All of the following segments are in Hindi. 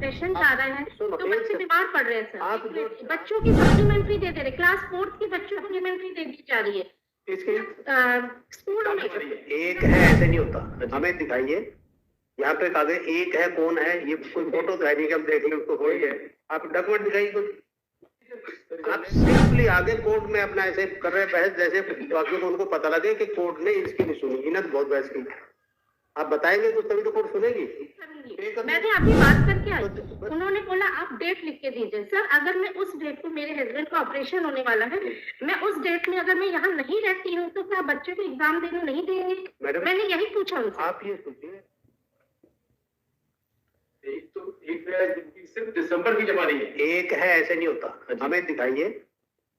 सेशन जा रहा है तो बच्चे बीमार पड़ रहे हैं सर। आप बच्चों की सप्लीमेंट्री दे रहे, क्लास 4th की बच्चों को सप्लीमेंट्री दे दी जा रही है स्कूल में। एक है, ऐसे नहीं होता, हमें दिखाइए यहाँ पे कागज एक है, कौन है, ये कोई फोटो तो है नहीं कि हम देख लें उसको कोई है, आप डॉक्यूमेंट दिखाइए कुछ। आप सिंपली आगे कोर्ट में अपना ऐसे कर रहे बहस जैसे बाकियों को उनको पता लगे कि कोर्ट ने इसकी नहीं सुनी, इन्हें बहुत बहस की। आप बताएंगे कुछ तभी तो कोर्ट सुनेगी। मैंने अभी बात करके आई, उन्होंने बोला आप डेट लिख के दीजिए। सर अगर मैं उस डेट को, मेरे हस्बैंड का ऑपरेशन होने वाला है, मैं उस डेट में अगर मैं यहाँ नहीं रहती हूँ तो क्या बच्चे को एग्जाम देने नहीं देंगे? मैंने यही पूछा उनसे। आप ये सोचिए, एक सिर्फ दिसंबर की जमा नहीं है, एक है, ऐसे नहीं होता, हमें दिखाइए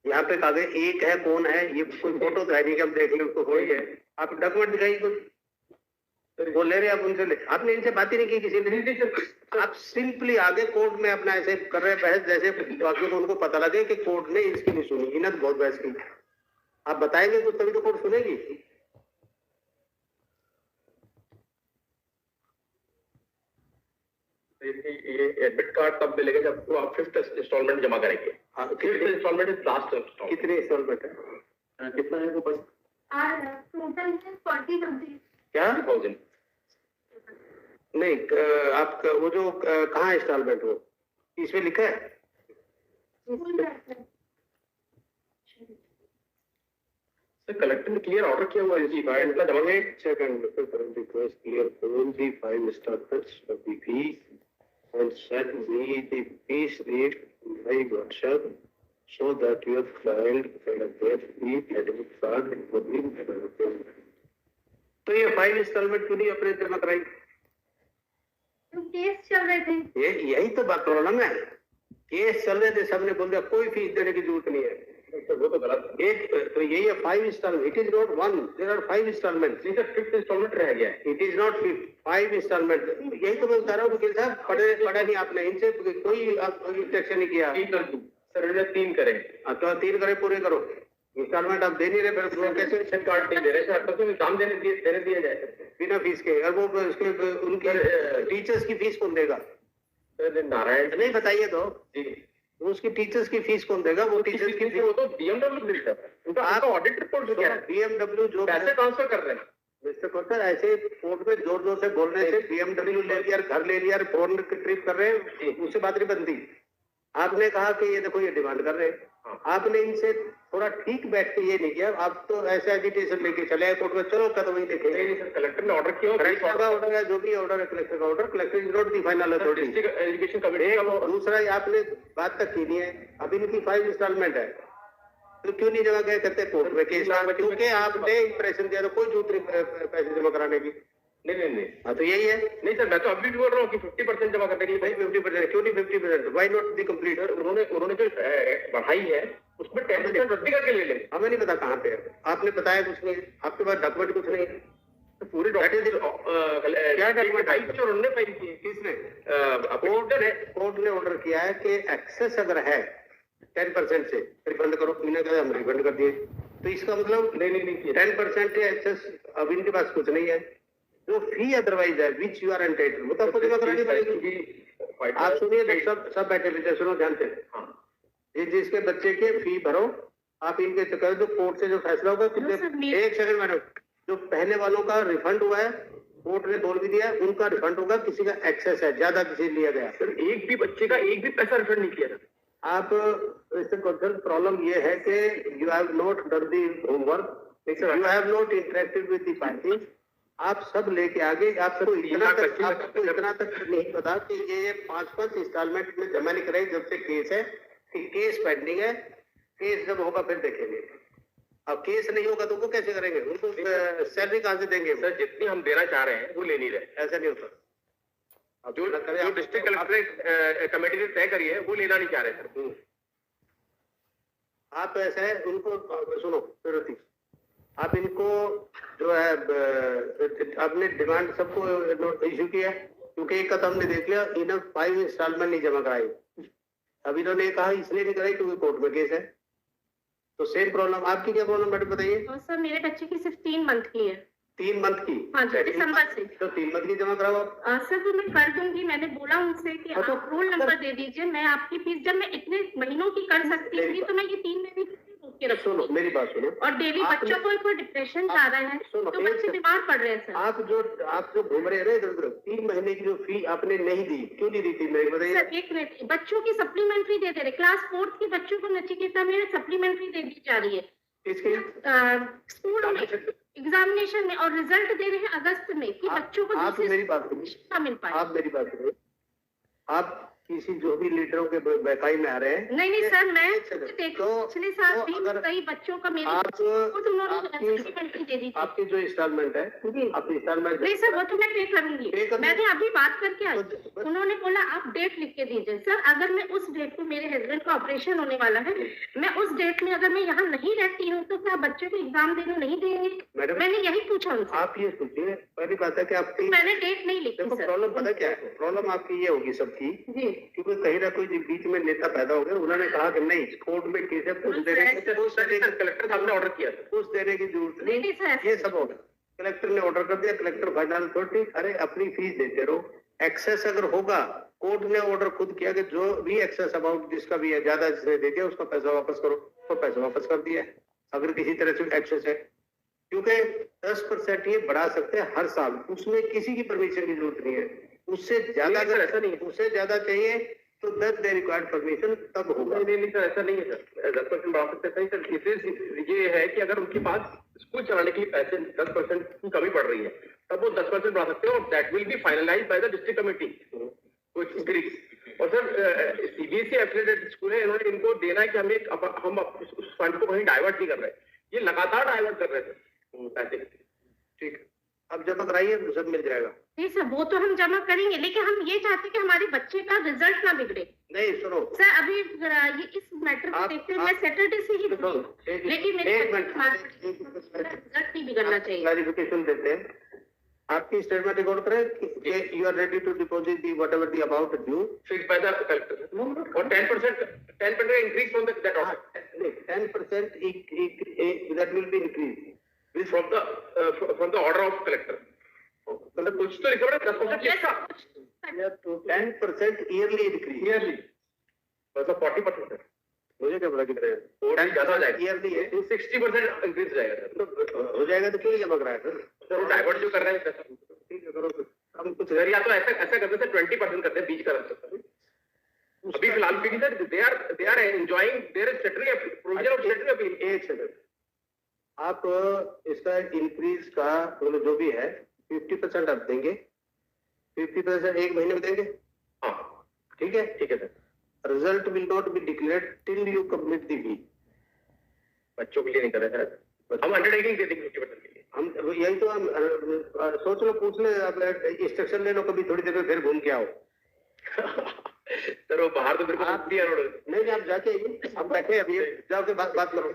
यहाँ पे कागज एक है, कौन है, ये कोई फोटो तो है नहीं कि हम देख लें उसको कोई है, आप डॉक्यूमेंट दिखाइए कुछ। वो ले रहे आप उनसे, आपने इनसे बात ही नहीं की किसी ने। आप सिंपली आगे कोर्ट में अपना ऐसे कर रहे बहस जैसे बाकियों को उनको पता लगे कि कोर्ट ने इसकी नहीं सुनी, इन्हें तो बहुत बहस की। आप बताएंगे कुछ तभी तो कोर्ट सुनेगी। ये एडमिट कार्ड तब मिलेगा जब तो आप 5th इंस्टॉलमेंट जमा करेंगे। हाँ, 5th instalment is last instalment. कितने इंस्टॉलमेंट है, कितना है वो बस? टोटल 40,000। क्या 40,000 नहीं, आपका वो जो कहाँ इंस्टॉलमेंट हो इसमें लिखा है? कलेक्टर ने क्लियर ऑर्डर किया हुआ है जी, इतना जमा में second request clear on the 5 instalments of the fees and send me the fees rate by WhatsApp so that you have filed for a debt fee admit card for the तो ये 5 इंस्टॉलमेंट क्यों नहीं अपने जमा कराई? केस चल रहे थे। यही तो बात प्रॉब्लम है, केस चल रहे थे, सबने बोल दिया कोई फीस देने की जरूरत नहीं है। वो तो गलत एक तो यही है 5 instalment, it is not 1, there are 5 instalment. नहीं सर 5th इंस्टॉलमेंट रह गया है, इट इज नॉट 5 इंस्टॉलमेंट। यही तो मैं बता रहा हूँ वकील साहब, पढ़ा नहीं आपने, इनसे कोई इंस्ट्रक्शन नहीं किया। 3 कर दूं सर, 3 करें तो 3 करे, पूरे करो। इंस्टॉलमेंट आप दे नहीं रहे, फिर कैसे रेशन कार्ड नहीं दे रहे सर, तो एग्जाम देने दिया जाए बिना फीस के? और वो उसके उनकी टीचर्स की फीस कौन देगा? नारायण नहीं बताइए तो जी, उसकी टीचर्स की फीस कौन देगा? वो टीचर्स की फीस वो तो बीएमडब्ल्यू मिलता है, उनका आपका ऑडिट रिपोर्ट क्या है? बीएमडब्ल्यू जो पैसे ट्रांसफर कर रहे हैं मिस्टर कोटर, ऐसे कोर्ट में जोर जोर से बोल रहे थे बीएमडब्ल्यू ले लिया, घर ले लिया, फॉरेन ट्रिप कर रहे हैं, उससे बात नहीं बनती। आपने कहा कि ये देखो ये डिमांड कर रहे हैं, आपने इनसे थोड़ा ठीक बैठ के ये नहीं किया, आप तो ऐसे एजिटेशन लेके चले आए कोर्ट में, चलो कदम वही देखेंगे। कलेक्टर ने ऑर्डर किया, कलेक्टर का ऑर्डर है, जो भी ऑर्डर है कलेक्टर का order, collector is not the final authority. Education committee का दूसरा आपने बात तक की नहीं है, अब इनकी 5 इंस्टॉलमेंट है तो क्यों नहीं जमा गए करते कोर्ट में केस? क्योंकि आपने इंप्रेशन दिया, तो कोई जरूरत नहीं पैसे जमा कराने की। नहीं हाँ तो यही है। नहीं सर, मैं तो अभी भी बोल रहा हूँ कि 50% जमा करने के लिए। भाई 50% क्यों नहीं 50%? Why not the complete? उन्होंने जो बढ़ाई है उसमें 10% रद्दी करके ले लें। हमें नहीं पता कहाँ पे है, आपने बताया कुछ नहीं, आपके पास डॉक्यूमेंट कुछ नहीं, तो पूरे क्या डॉक्यूमेंट उन्होंने फाइल किए? किसने? कोर्ट ने ऑर्डर किया है कि एक्सेस अगर है 10% से रिफंड करो, मैंने कहा हम रिफंड कर दिए, तो इसका मतलब नहीं 10% एक्सेस अब इनके पास कुछ नहीं है। जो फी अदरवाइज है विच यू आर एंटाइटल्ड, वो तो आपको जमा करानी पड़ेगी। आप सुनिए, सब बैठे बैठे सुनो ध्यान से। ये जिसके बच्चे के फी भरो, आप इनके चक्कर जो कोर्ट से जो फैसला होगा, एक सेकंड मैडम, जो पहले वालों का रिफंड हुआ है कोर्ट ने बोल भी दिया उनका रिफंड होगा, किसी का एक्सेस है ज्यादा किसी लिया गया, सिर्फ एक भी बच्चे का एक भी पैसा रिफंड नहीं किया। आप इससे कंसर्न प्रॉब्लम ये है कि you have not done the homework, you have not interacted with the party. आप सब लेके आगे, आपको इतना तक नहीं पता कि ये 5 इंस्टॉलमेंट में जमा नहीं कराई जब से केस है, कि केस पेंडिंग है, केस जब होगा फिर देखेंगे। अब केस नहीं होगा तो वो कैसे करेंगे? उनको सैलरी कहाँ से देंगे? सर जितनी हम देना चाह रहे हैं वो ले नहीं रहे, ऐसा नहीं होता। अब जो डिस्ट्रिक्ट कलेक्टर कमेटी ने तय करी है वो लेना नहीं चाह रहे सर। आप ऐसा है उनको सुनो फिर, आप इनको जो है आपने डिमांड सबको इश्यू किया, क्योंकि एक कदम हमने देख लिया, इन्हें 5 इंस्टॉलमेंट नहीं जमा कराई। अब इन्होंने कहा इसलिए नहीं कराई क्योंकि कोर्ट में केस है, तो सेम प्रॉब्लम आपकी क्या प्रॉब्लम मैडम बताइए? सर मेरे बच्चे की सिर्फ 3 मंथ की है। 3 मंथ की। हाँ जी, दिसंबर से। तो 3 मंथ की जमा कराओ आप। सर वो मैं कर दूंगी, मैंने बोला उनसे कि हाँ, तो आप रोल नंबर दे दीजिए, मैं आपकी फीस जब मैं इतने महीनों की कर सकती थी तो मैं ये 3 महीने की रोक के सुनो रखूंगी। मेरी बात सुनो। और डेली आपने- बच्चों को डिप्रेशन जा रहा है, सुनो, तो एक बच्चे सेकंड। बीमार पड़ रहे हैं सर। आप जो घूम रहे हैं ना इधर उधर, 3 महीने की जो फी आपने नहीं दी, क्यों नहीं दी 3 महीने बताइए। सर एक मिनट, बच्चों की सप्लीमेंट्री दे रहे, क्लास 4 के बच्चों को नचिकेता में सप्लीमेंट्री दे दी जा रही है इसके स्कूल में एग्जामिनेशन में, और रिजल्ट दे रहे हैं अगस्त में कि बच्चों को आप दूसरी मेरी बात सुनिए, शिक्षा मिल पाए। आप मेरी बात सुनिए। आप किसी जो भी लीडरों के बहकाई में आ रहे हैं। नहीं सर, मैं एक सेकंड। देखो तो- पिछले साल तो भी अगर कई बच्चों का मेरे आप- खुद उन्होंने आपकी- सप्लीमेंट्री दे दी थी। आपकी जो इंस्टॉलमेंट है, जी। आपकी इंस्टॉलमेंट नहीं सर, वो तो मैं पे करूंगी। पे कर- मैंने अभी बात करके आई, तो- उन्होंने बोला आप डेट लिख के दीजिए। सर अगर मैं उस डेट को, मेरे हस्बैंड का ऑपरेशन होने वाला है, मैं उस डेट में अगर मैं यहाँ नहीं रहती हूँ तो क्या बच्चे को एग्जाम देने नहीं देंगे? मैडम, मैंने यही पूछा उनसे। आप ये सोचिए, पहली बात है कि आपकी मैंने डेट नहीं लिखी देखो सर। प्रॉब्लम पता क्या है, प्रॉब्लम आपकी ये होगी सबकी, जी क्योंकि कहीं ना कोई बीच में नेता पैदा हो गए, उन्होंने कहा कि नहीं कोर्ट में केस है, कुछ देने की कलेक्टर साहब ने ऑर्डर किया था। कुछ देने की जरूरत नहीं नहीं। सर, ये सब होगा, कलेक्टर ने ऑर्डर कर दिया, कलेक्टर फाइनल अथॉरिटी, अरे अपनी फीस देते रहो। एक्सेस अगर होगा, कोर्ट ने ऑर्डर खुद किया कि जो भी एक्सेस अमाउंट जिसका भी है, ज्यादा जिसने दे दिया उसका पैसा वापस करो, तो पैसा वापस कर दिया। अगर किसी तरह से एक्सेस है, क्योंकि 10% ये बढ़ा सकते हैं हर साल, उसमें किसी की परमिशन की जरूरत नहीं है। उससे ज्यादा अगर ऐसा नहीं है, उससे ज्यादा चाहिए तो दैट दे रिक्वायर्ड परमिशन तब होगा। नहीं सर, ऐसा नहीं है सर। 10% बढ़ा सकते हैं सर। केसेस ये है कि अगर उनके पास स्कूल चलाने के लिए पैसे 10% की कमी पड़ रही है, तब वो 10% बढ़ा सकते हैं, और that will be finalised by the district committee कुछ इंक्रीज। और सर सीबीएसई एफिलिएटेड स्कूल है, इन्होंने इनको देना है कि हम उस फंड को कहीं डाइवर्ट नहीं कर रहे, ये लगातार डाइवर्ट कर रहे थे पैसे। ठीक, अब जमा कराइए तो सब मिल जाएगा। नहीं सर, वो तो हम जमा करेंगे, लेकिन हम ये चाहते हैं कि हमारे बच्चे का रिजल्ट ना बिगड़े। नहीं सुनो, सर अभी ये इस मैटर को देखते हुए मैं सैटरडे से ही सुनो, लेकिन मेरे एक बच्चे का मिनट रिजल्ट नहीं बिगड़ना चाहिए। क्लैरिफिकेशन देते हैं। आपकी स्टेटमेंट रिकॉर्ड करें कि you are ready to deposit the whatever the amount due fixed by the collector, और 10% increase from that order. 10% that will be increased from the order of collector. मतलब कुछ तो लिखा है 10% किसका? 10% yearly increase। ईयरली मतलब 40%। मुझे क्या पता कितने और ज्यादा हो जाएगा। ईयरली है, 60% इंक्रीज जाएगा सर। तो हो जाएगा तो क्यों नहीं जमा कराया सर? सर वो डाइवर्ट जो कर रहे हैं पैसा, ठीक है करो, हम कुछ सर या तो ऐसा करते हैं 20% करते हैं, बीच का रखते हैं अभी फिलहाल, क्योंकि sir they are enjoying their statutory provision of statutory appeal. एक सेकंड, आप इसका इंक्रीज का मतलब जो भी है 50% आप देंगे, 50% एक महीने में देंगे। हाँ ठीक है sir. Result will not be declared till you complete the fee. बच्चों के लिए नहीं कर रहे सर, हम अंडरटेकिंग दे देंगे 50% के लिए। हम यही तो हम सोच लो, पूछ ले, इंस्ट्रक्शन ले लो, कभी थोड़ी देर में फिर घूम के आओ। सर वो बाहर तो मेरे को आप दिया रोड नहीं, आप जाके आइए, हम बैठे अभी, जाके बात करो।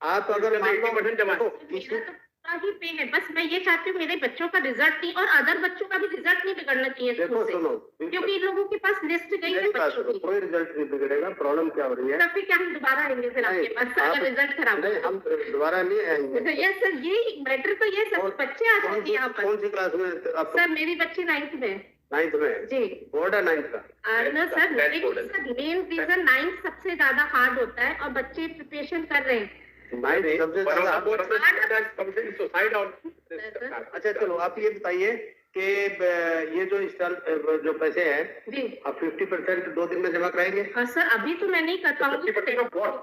आप अगर मान लो 80% जमा मेरा तो पूरा ही पे है, बस मैं ये चाहती हूँ मेरे बच्चों का रिजल्ट नहीं, और अदर बच्चों का भी रिजल्ट नहीं बिगड़ना चाहिए देखो स्कूल से, सुनो, क्योंकि इन लोगों के पास लिस्ट गई है मेरी बात बच्चों सुनो, की। कोई रिजल्ट नहीं बिगड़ेगा। प्रॉब्लम क्या हो रही है? तब फिर क्या हम दोबारा आएंगे फिर आपके नहीं, पास आप- अगर रिजल्ट खराब नहीं, हम दोबारा नहीं आएंगे। यस सर, ये मैटर तो ये सब बच्चे आ जाते हैं यहाँ पर। कौन सी क्लास में आप? सर मेरी बच्ची 9th में है। 9th में जी बोर्ड है 9th का। ना सर, Tenth लेकिन board है। सर मेन रीजन 9th सबसे ज्यादा हार्ड होता है, और बच्चे प्रिपरेशन कर रहे हैं। 9th सबसे ज्यादा। सुसाइड और अच्छा चलो, आप ये बताइए कि ये जो पैसे हैं, जी आप 50% 2 दिन में जमा कराएंगे? हाँ सर, अभी तो मैं नहीं कर पाऊंगी 50% of what?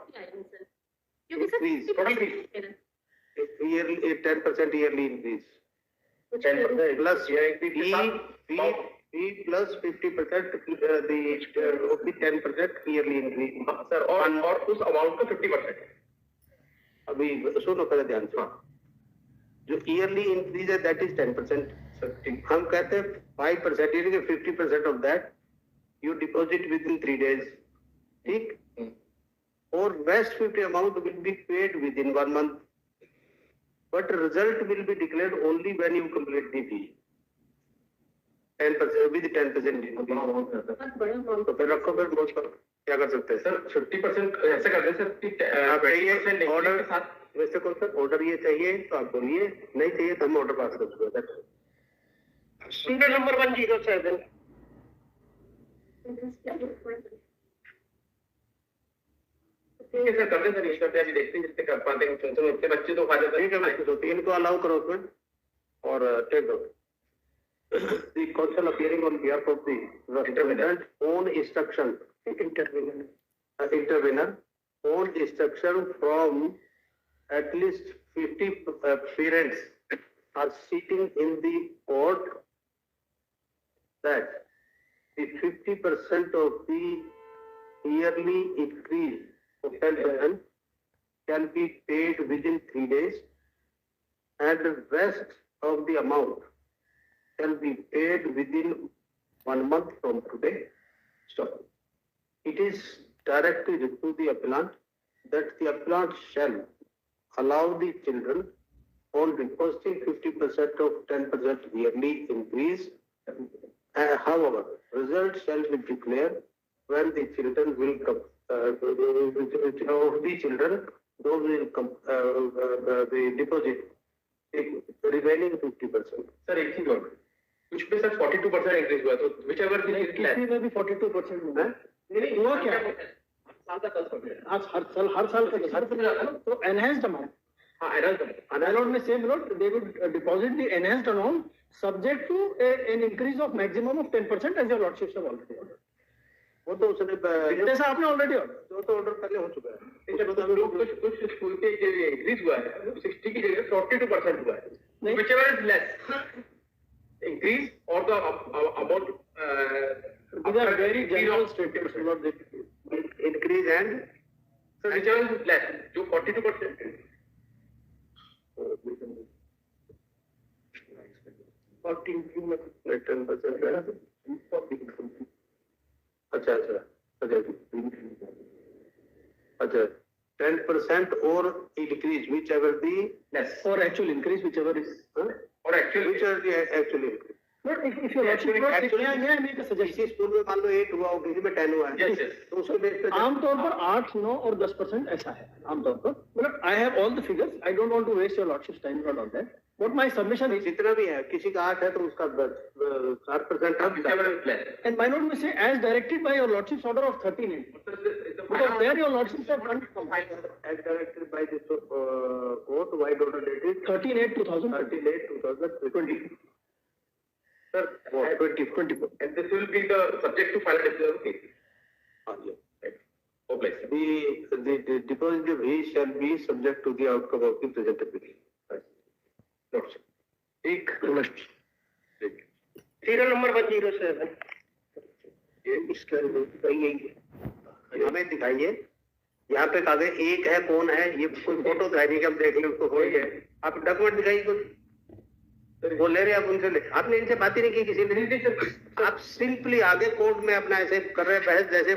क्योंकि sir Increase, 50% yearly 10% yearly increase कुछ 10% plus fee fee plus 50% the 10% yearly increase. Sir, और उस अमाउंट का 50%। अभी सुनो पहले ध्यान से, जो ईयरली इंक्रीज है दैट इज 10%। हम कहते हैं 5%, यानी कि 50% of that you deposit with in 3 days। ठीक, और rest 50 amount will be paid with in 1 month, but result will be declared only when you complete the fee। 10% with 10% बहुत बड़ा amount। तो फिर रखो, फिर बहुत क्या कर सकते हैं सर 50% ऐसे कर दे सर कि आप 20% ऑर्डर के साथ मिस्टर कौशल, ऑर्डर ये चाहिए तो आप बोलिए, नहीं चाहिए तो हम ऑर्डर पास कर देंगे। Serial number 107। ठीक है सर, करते हैं सर, ये करते हैं, अभी देखते हैं जितने कर पाते हैं। चलो उतने बच्चे तो खा जाते ठीक है बच्चे, तो 3 को अलाउ करो उसमें और टेक दो। The council appearing on behalf of the respondent on instruction, intervener on instruction from at least 50 parents are sitting in the court that the 50% of the yearly increase of 10% can be paid within 3 days and the rest of the amount can be paid within 1 month from today. Stop. It is directed to the appellant that the appellant shall allow the children on requesting 50% of 10% yearly increase. However, results shall be declared when the children will come. Of the children, those will come. The deposit the remaining 50%. Sir एक चीज और, कुछ पे सर 42% इंक्रीज हुआ, तो विच एवर किसी में भी 42% हुआ है। नहीं हुआ क्या? साल का 10%। आज हर साल का 10%, तो एनहेंस्ड अमाउंट, हाँ एनहांस अनाउंस में same note, they will deposit the enhanced amount subject to an increase of maximum of 10% as your lordship have already order. वो तो उसने जैसा आपने ऑलरेडी ऑर्डर, वो तो ऑर्डर पहले हो चुका है। कुछ स्कूल के इंक्रीज हुआ है, 60 की जगह 42% हुआ है, which ever is less increase or the amount these are very general statements, not the increase and so whichever is less, जो 42% 10%। अच्छा 10% or increase whichever the less or actual increase, whichever is. or actually whichever the actually increase। But if your lordship not Actually- may I make a suggestion? किसी स्कूल में मान लो 8 हुआ और किसी में 10 हुआ है, Yes, yes. तो उसके बेस पे आमतौर पर 8, 9 और 10% ऐसा है आमतौर पर। मतलब I have all the figures. I don't want to waste your lordship's time on that. What my submission is, जितना भी है, किसी का 8 है तो उसका 60% whichever is less. and my note may say as directed by your lordship's order of 13A. Because there your lordships have done as directed by the court, wide order dated 13/8/2020. 38/2020. Sir, 2024. and this will be the subject to final decision of the case. Oh, please. The deposit of he shall be subject to the outcome of the present appeal. ठीक Serial number 107. ये इसका यही हमें दिखाइए, यहाँ पे कागज एक है, कौन है, ये कोई फोटो दिखाइए कि हम देख लें उसको, कोई है, आप डॉक्यूमेंट दिखाइए कुछ, वो ले रहे हैं आप उनसे, आपने इनसे बात ही नहीं की किसी ने, आप सिंपली आगे कोर्ट में अपना ऐसे कर रहे हैं बहस जैसे